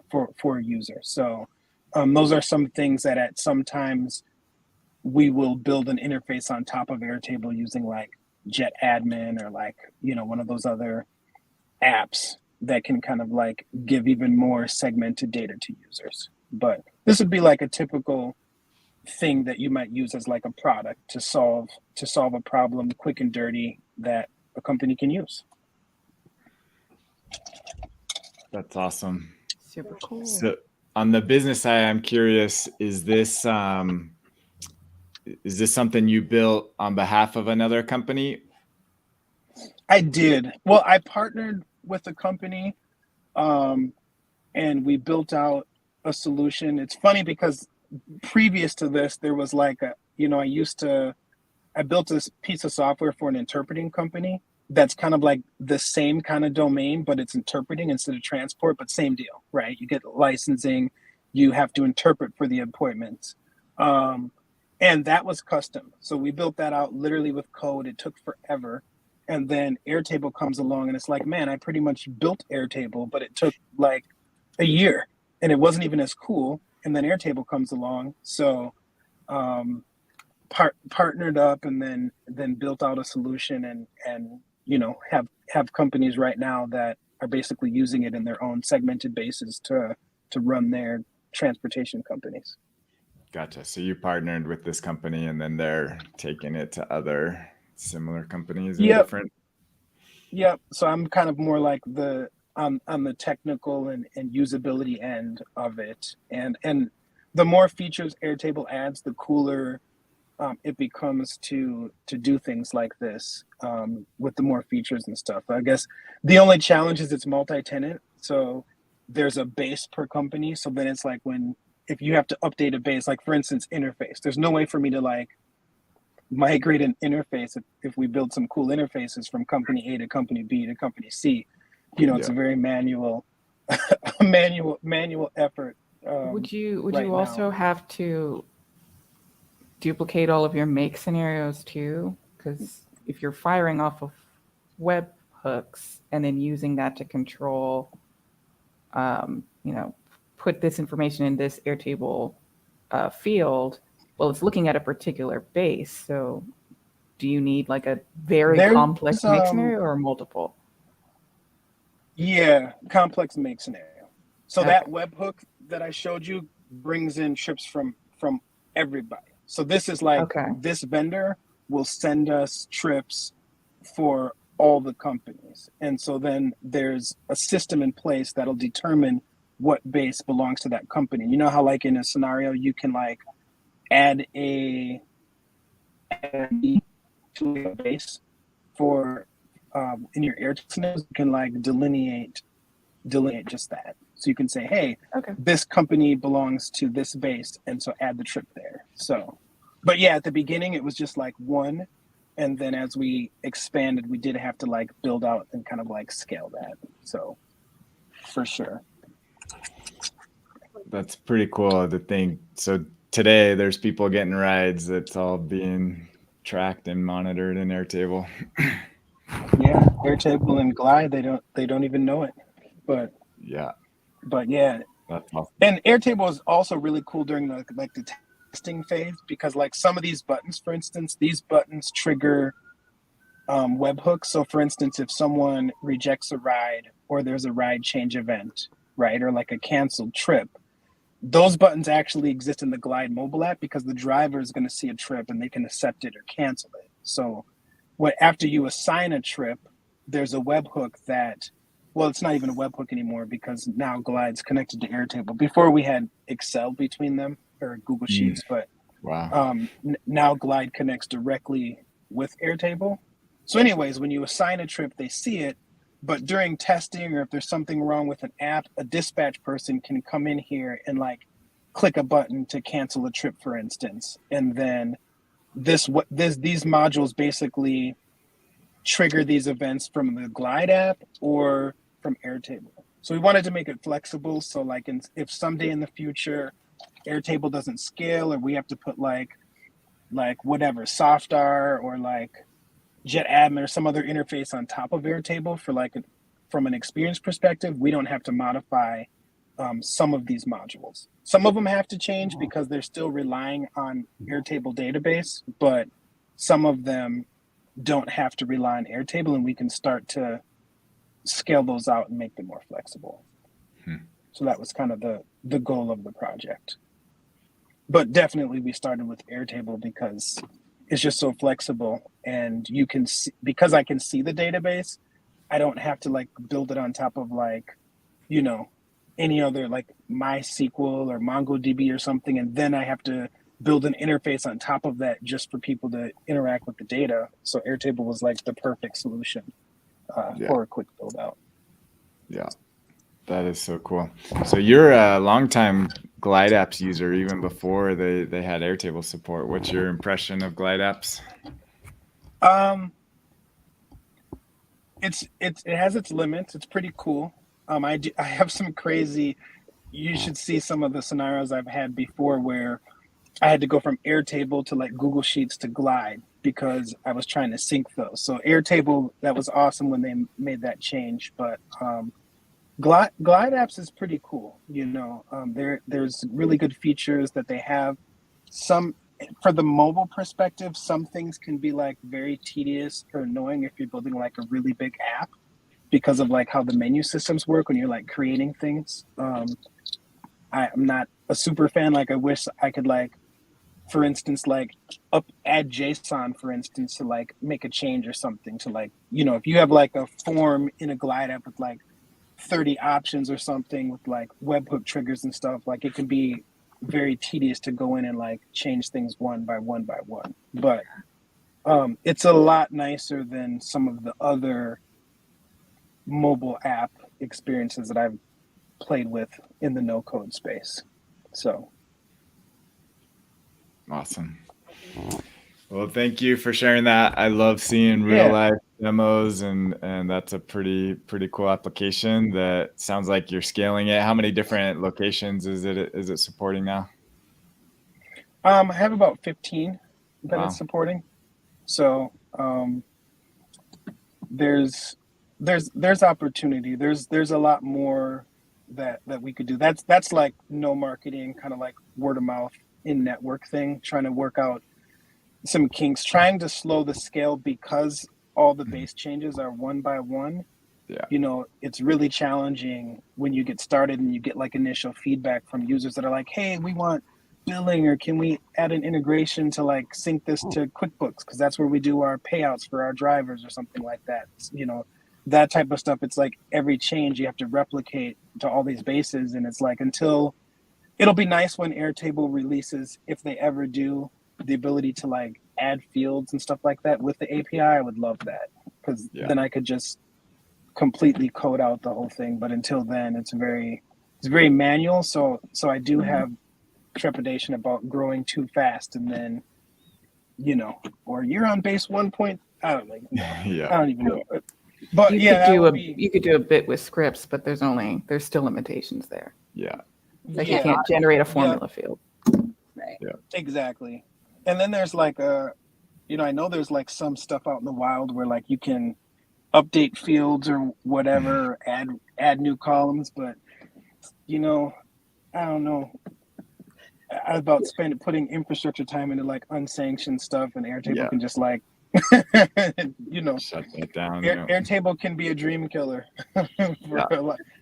for a user. So those are some things that at sometimes we will build an interface on top of Airtable using like Jet Admin or like, one of those other apps that can kind of like give even more segmented data to users. But this would be like a typical thing that you might use as like a product to solve a problem quick and dirty that a company can use. That's awesome. Super cool. So on the business side, I'm curious, is this is this something you built on behalf of another company? I did. Well, I partnered with a company, and we built out a solution. It's funny because previous to this, there was like I built this piece of software for an interpreting company that's kind of like the same kind of domain, but it's interpreting instead of transport, but same deal, right? You get licensing, you have to interpret for the appointments. And that was custom. So we built that out literally with code. It took forever. And then Airtable comes along and it's like, man, I pretty much built Airtable, but it took like a year and it wasn't even as cool. And then Airtable comes along. So partnered up and then built out a solution and have companies right now that are basically using it in their own segmented bases to run their transportation companies. Gotcha. So you partnered with this company and then they're taking it to other similar companies and different. Yep. So I'm kind of more like the on the technical and usability end of it. And the more features Airtable adds, the cooler it becomes to do things like this with the more features and stuff. I guess the only challenge is it's multi-tenant. So there's a base per company. So then it's like if you have to update a base, like for instance, interface, there's no way for me to like migrate an interface if we build some cool interfaces from company A to company B to company C. It's a very manual effort. Would you also have to duplicate all of your make scenarios too? Because if you're firing off of web hooks and then using that to control, put this information in this Airtable field, well, it's looking at a particular base. So do you need like a very complex make scenario or multiple? Yeah, complex make scenario. So that webhook that I showed you brings in trips from everybody. So this is like this vendor will send us trips for all the companies. And so then there's a system in place that'll determine what base belongs to that company. You know how like in a scenario you can like add a to a base for in your Airtable scenarios, you can like delineate just that. So you can say, hey, this company belongs to this base, and so add the trip there. So, but yeah, at the beginning it was just like one, and then as we expanded, we did have to like build out and kind of like scale that. So, for sure. That's pretty cool to think. So today there's people getting rides that's all being tracked and monitored in Airtable. Yeah, Airtable and Glide, they don't even know it. But yeah, that's awesome. And Airtable is also really cool during the testing phase because like some of these buttons, for instance, these buttons trigger webhooks. So for instance, if someone rejects a ride or there's a ride change event, right, or like a canceled trip, those buttons actually exist in the Glide mobile app because the driver is going to see a trip and they can accept it or cancel it. So after you assign a trip, there's a webhook that, well, it's not even a webhook anymore because now Glide's connected to Airtable. Before we had Excel between them or Google Sheets, but now Glide connects directly with Airtable. So anyways, when you assign a trip, they see it, but during testing or if there's something wrong with an app, a dispatch person can come in here and like click a button to cancel a trip, for instance. And then these modules basically trigger these events from the Glide app or from Airtable. So we wanted to make it flexible. So like if someday in the future Airtable doesn't scale or we have to put like whatever Softar or like JetAdmin or some other interface on top of Airtable for like from an experience perspective, we don't have to modify some of these modules. Some of them have to change because they're still relying on Airtable database, but some of them don't have to rely on Airtable, and we can start to scale those out and make them more flexible. So that was kind of the goal of the project. But definitely we started with Airtable because it's just so flexible, and you can see, because I can see the database, I don't have to like build it on top of like, any other like MySQL or MongoDB or something, and then I have to build an interface on top of that just for people to interact with the data. So Airtable was like the perfect solution for a quick build out. Yeah, that is so cool. So you're a longtime Glide Apps user even before they had Airtable support. What's your impression of Glide Apps? It has its limits. It's pretty cool. I have some crazy. You should see some of the scenarios I've had before where I had to go from Airtable to like Google Sheets to Glide because I was trying to sync those. So Airtable, that was awesome when they made that change, but Glide Apps is pretty cool. You know, there's really good features that they have. Some for the mobile perspective, some things can be like very tedious or annoying if you're building like a really big app because of like how the menu systems work when you're like creating things. I'm not a super fan. Like I wish I could like, for instance, like add JSON, for instance, to like make a change or something to like, you know, if you have like a form in a Glide app with like 30 options or something with like webhook triggers and stuff, like it can be very tedious to go in and like change things one by one. But it's a lot nicer than some of the other mobile app experiences that I've played with in the no code space. So awesome. Well, thank you for sharing that. I love seeing real life demos, and that's a pretty cool application that sounds like you're scaling it. How many different locations is it supporting now? I have about 15 that it's supporting. So there's opportunity. There's a lot more that we could do. That's like no marketing, kind of like word of mouth in network thing, trying to work out some kinks, trying to slow the scale because all the base changes are one by one. Yeah. You know, it's really challenging when you get started and you get like initial feedback from users that are like, hey, we want billing, or can we add an integration to like sync this to QuickBooks because that's where we do our payouts for our drivers or something like that. You know, that type of stuff. It's like every change you have to replicate to all these bases, and it's like until it'll be nice when Airtable releases, if they ever do, the ability to like add fields and stuff like that with the API. I would love that because then I could just completely code out the whole thing. But until then, it's very manual. So I do have trepidation about growing too fast, and then, you know, or you're on base 1 point. I don't know. I don't even know. But you could do a bit with scripts, but there's still limitations there. Yeah. Like you can't generate a formula field. Right. Yeah. Exactly. And then there's like I know there's like some stuff out in the wild where like you can update fields or whatever, add new columns, but you know, I don't know. I was about putting infrastructure time into like unsanctioned stuff, and Airtable can just like you know, shut that down. Airtable can be a dream killer for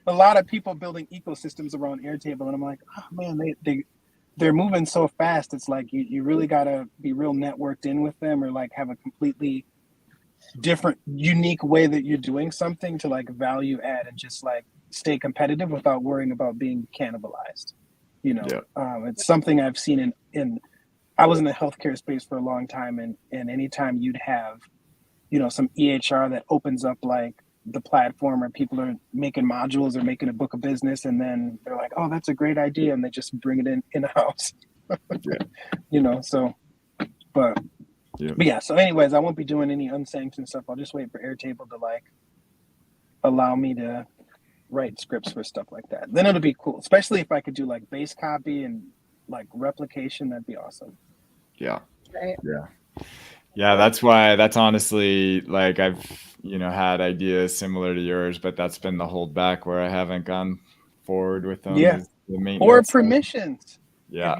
a lot of people building ecosystems around Airtable, and I'm like, oh man, they're moving so fast. It's like you really gotta be real networked in with them, or like have a completely different, unique way that you're doing something to like value add and just like stay competitive without worrying about being cannibalized. You know, it's something I've seen in I was in the healthcare space for a long time, and anytime you'd have, you know, some EHR that opens up like the platform, or people are making modules or making a book of business, and then they're like, oh, that's a great idea, and they just bring it in-house. You know, so but yeah, so anyways, I won't be doing any unsanctioned stuff. I'll just wait for Airtable to like allow me to write scripts for stuff like that. Then it'll be cool, especially if I could do like base copy and like replication. That'd be awesome. Yeah. Right. Yeah, that's honestly, like, I've, you know, had ideas similar to yours, but that's been the holdback where I haven't gone forward with them. Yeah. Or permissions. Yeah.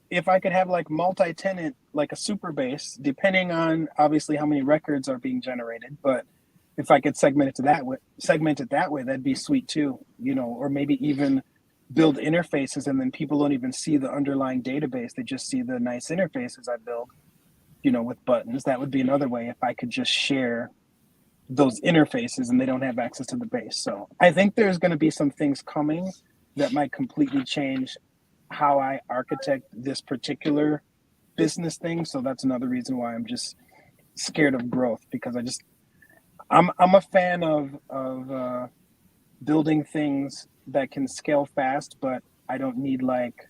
If I could have like multi-tenant, like a super base, depending on obviously how many records are being generated, but if I could segment it that way, that'd be sweet too, you know, or maybe even build interfaces and then people don't even see the underlying database. They just see the nice interfaces I build, you know, with buttons. That would be another way if I could just share those interfaces and they don't have access to the base. So I think there's going to be some things coming that might completely change how I architect this particular business thing. So that's another reason why I'm just scared of growth, because I'm a fan of building things that can scale fast, but I don't need like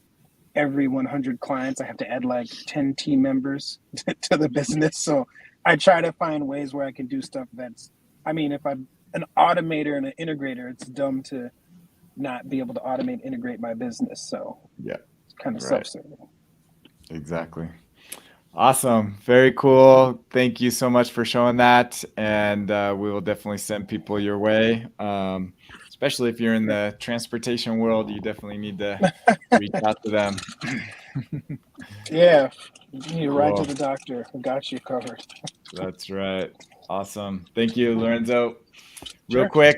every 100 clients I have to add like 10 team members to the business. So I try to find ways where I can do stuff that's, I mean, if I'm an automator and an integrator, it's dumb to not be able to automate, integrate my business. So yeah, it's kind of right. self-serving. Exactly. Awesome. Very cool. Thank you so much for showing that. And we will definitely send people your way. Especially if you're in the transportation world, you definitely need to reach out to them. Yeah. You need to ride Cool. to the doctor. I got you covered. That's right. Awesome. Thank you, Lorenzo. Real Sure.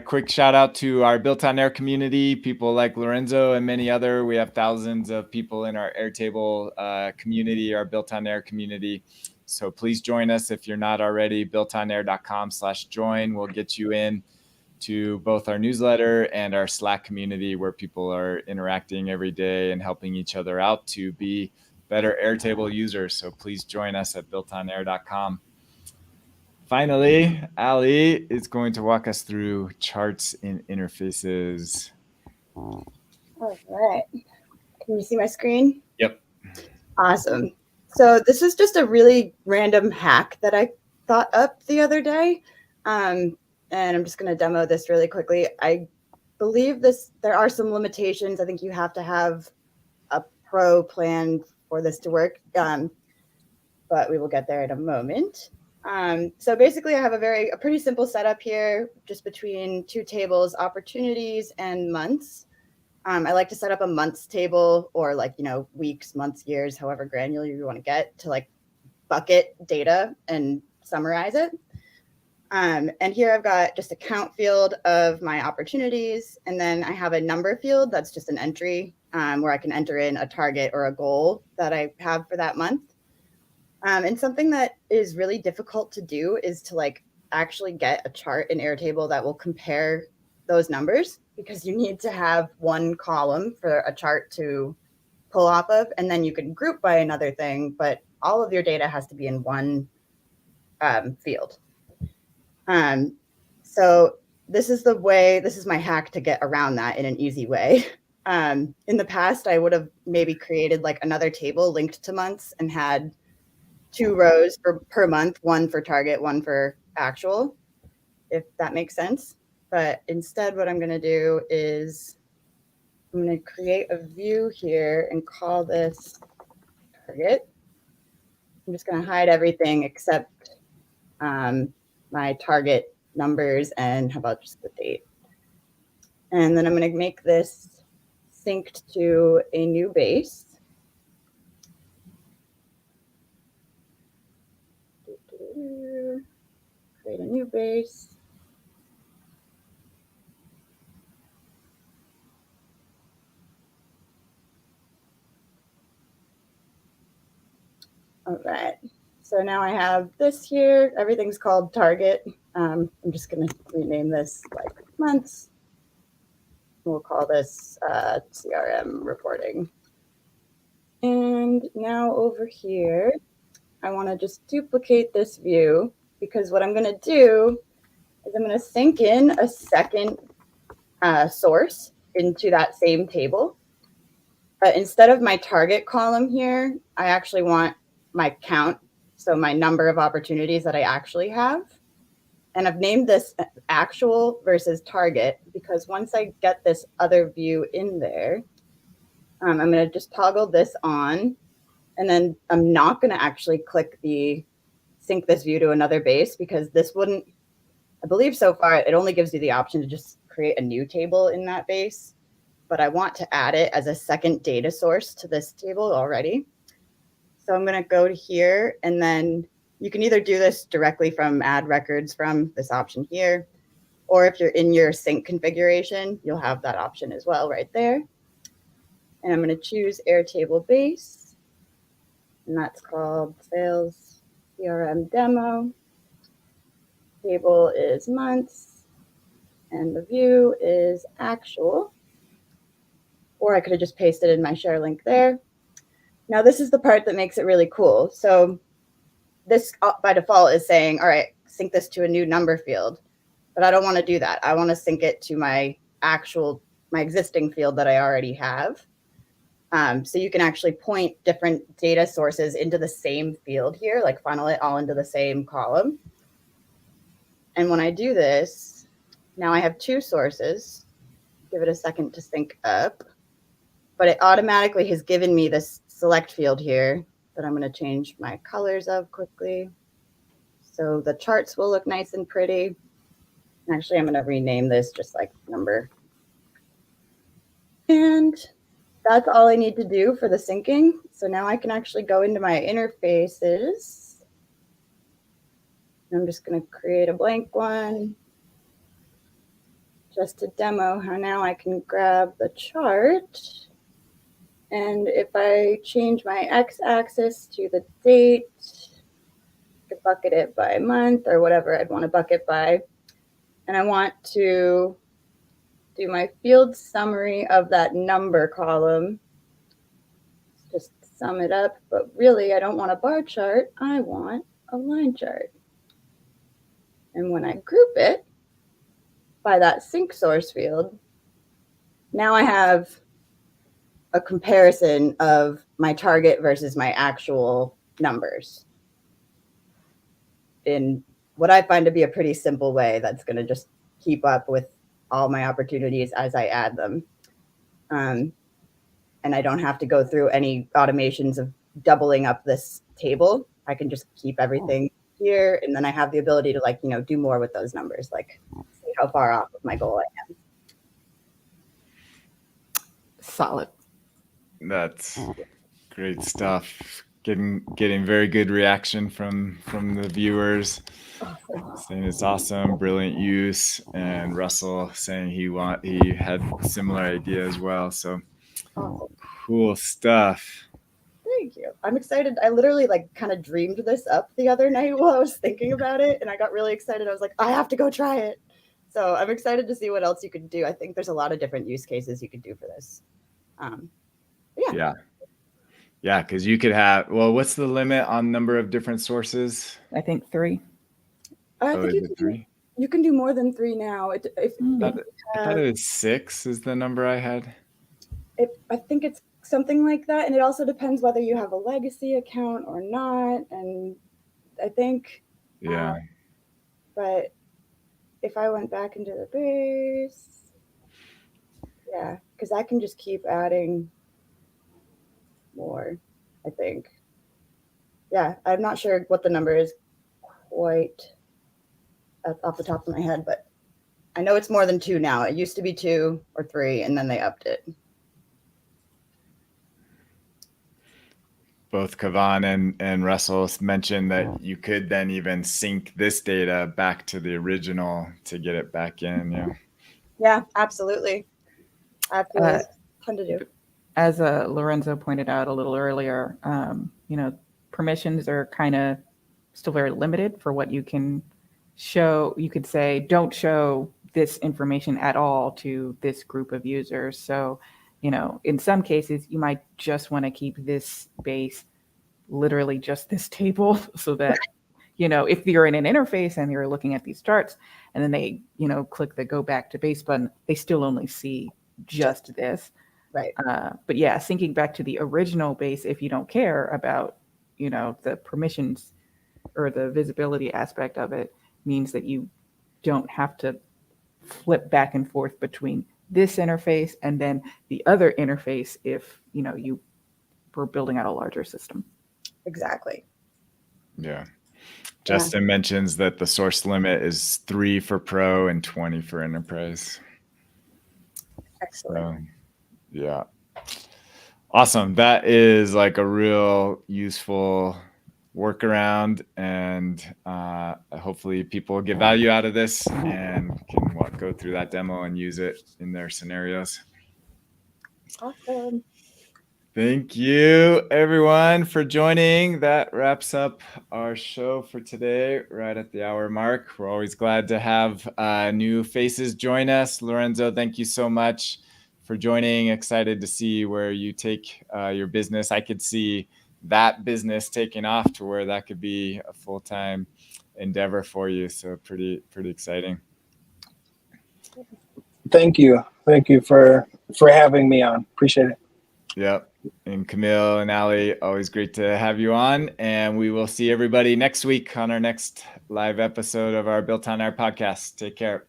quick shout out to our Built on Air community, people like Lorenzo and many other. We have thousands of people in our Airtable community, our Built on Air community. So please join us if you're not already. builtonair.com/join will get you in to both our newsletter and our Slack community, where people are interacting every day and helping each other out to be better Airtable users. So please join us at builtonair.com. Finally, Ali is going to walk us through charts and interfaces. All right. Can you see my screen? Yep. Awesome. So this is just a really random hack that I thought up the other day. And I'm just going to demo this really quickly. I believe there are some limitations. I think you have to have a pro plan for this to work. But we will get there in a moment. So basically I have a pretty simple setup here, just between two tables, opportunities and months. I like to set up a months table, or like, weeks, months, years, however granular you want to get, to like bucket data and summarize it. And here I've got just a count field of my opportunities. And then I have a number field that's just an entry where I can enter in a target or a goal that I have for that month. And something that is really difficult to do is to like actually get a chart in Airtable that will compare those numbers, because you need to have one column for a chart to pull off of, and then you can group by another thing, but all of your data has to be in one field. So this is my hack to get around that in an easy way. In the past, I would have maybe created like another table linked to months and had 2 rows per month, one for target, one for actual, if that makes sense. But instead, what I'm going to do is I'm going to create a view here and call this target. I'm just going to hide everything except my target numbers, and how about just the date. And then I'm going to make this synced to a new base. Create a new base. All right. So now I have this here. Everything's called target. I'm just going to rename this like months. We'll call this CRM reporting. And now over here, I want to just duplicate this view, because what I'm going to do is I'm going to sync in a second source into that same table. Instead of my target column here, I actually want my count, so my number of opportunities that I actually have. And I've named this actual versus target, because once I get this other view in there, I'm going to just toggle this on. And then I'm not going to actually click the sync this view to another base, because this wouldn't, I believe so far, it only gives you the option to just create a new table in that base. But I want to add it as a second data source to this table already. So I'm going to go to here, and then you can either do this directly from add records from this option here, or if you're in your sync configuration, you'll have that option as well right there. And I'm going to choose Airtable base, and that's called Sales CRM Demo. Table is months, and the view is actual. or I could have just pasted in my share link there. Now this is the part that makes it really cool. So this by default is saying, all right, sync this to a new number field, but I don't want to do that. I want to sync it to my existing field that I already have. So you can actually point different data sources into the same field here, like funnel it all into the same column. And when I do this, now I have two sources. Give it a second to sync up, but it automatically has given me this select field here that I'm going to change my colors of quickly. So the charts will look nice and pretty. Actually, I'm going to rename this just like number. And that's all I need to do for the syncing. So now I can actually go into my interfaces. I'm just going to create a blank one just to demo how now I can grab the chart. And if I change my x-axis to the date, I could bucket it by month or whatever I'd want to bucket by. And I want to do my field summary of that number column. Just sum it up, but really I don't want a bar chart, I want a line chart. And when I group it by that sync source field, now I have a comparison of my target versus my actual numbers in what I find to be a pretty simple way that's going to just keep up with all my opportunities as I add them. And I don't have to go through any automations of doubling up this table. I can just keep everything here, and then I have the ability to, like, do more with those numbers, like see how far off of my goal I am. Solid. That's great stuff. Getting very good reaction from the viewers. Saying it's awesome, brilliant use, and Russell saying he had similar idea as well. So cool stuff. Thank you. I'm excited. I literally kind of dreamed this up the other night while I was thinking about it, and I got really excited. I was like, I have to go try it. So I'm excited to see what else you could do. I think there's a lot of different use cases you could do for this. Yeah, because you could have, what's the limit on number of different sources? I think 3. I think you can do more than 3 now. I thought it was 6 is the number I had. I think it's something like that, and it also depends whether you have a legacy account or not. And I think, but if I went back into the base, because I can just keep adding more, I think. I'm not sure what the number is quite off the top of my head, but I know it's more than 2 now. It used to be 2 or 3, and then they upped it. Both Kavan and Russell mentioned that you could then even sync this data back to the original to get it back in. Yeah, absolutely. Fun to do. As Lorenzo pointed out a little earlier, permissions are kind of still very limited for what you can show. You could say, don't show this information at all to this group of users. So, in some cases, you might just want to keep this base literally just this table so that, if you're in an interface and you're looking at these charts and then they, click the go back to base button, they still only see just this. Right. But yeah, syncing back to the original base, if you don't care about, the permissions or the visibility aspect of it, means that you don't have to flip back and forth between this interface and then the other interface if, you were building out a larger system. Exactly. Yeah. Justin mentions that the source limit is 3 for Pro and 20 for Enterprise. Excellent. So, yeah. Awesome. That is like a real useful workaround, and hopefully people get value out of this and can go through that demo and use it in their scenarios. Awesome. Thank you, everyone, for joining. That wraps up our show for today, right at the hour mark. We're always glad to have new faces join us. Lorenzo, thank you so much for joining. Excited to see where you take your business. I could see that business taking off to where that could be a full-time endeavor for you. So pretty exciting. Thank you for having me on. Appreciate it. Yep. And Camille and Ali, always great to have you on. And we will see everybody next week on our next live episode of our Built on Air podcast. Take care.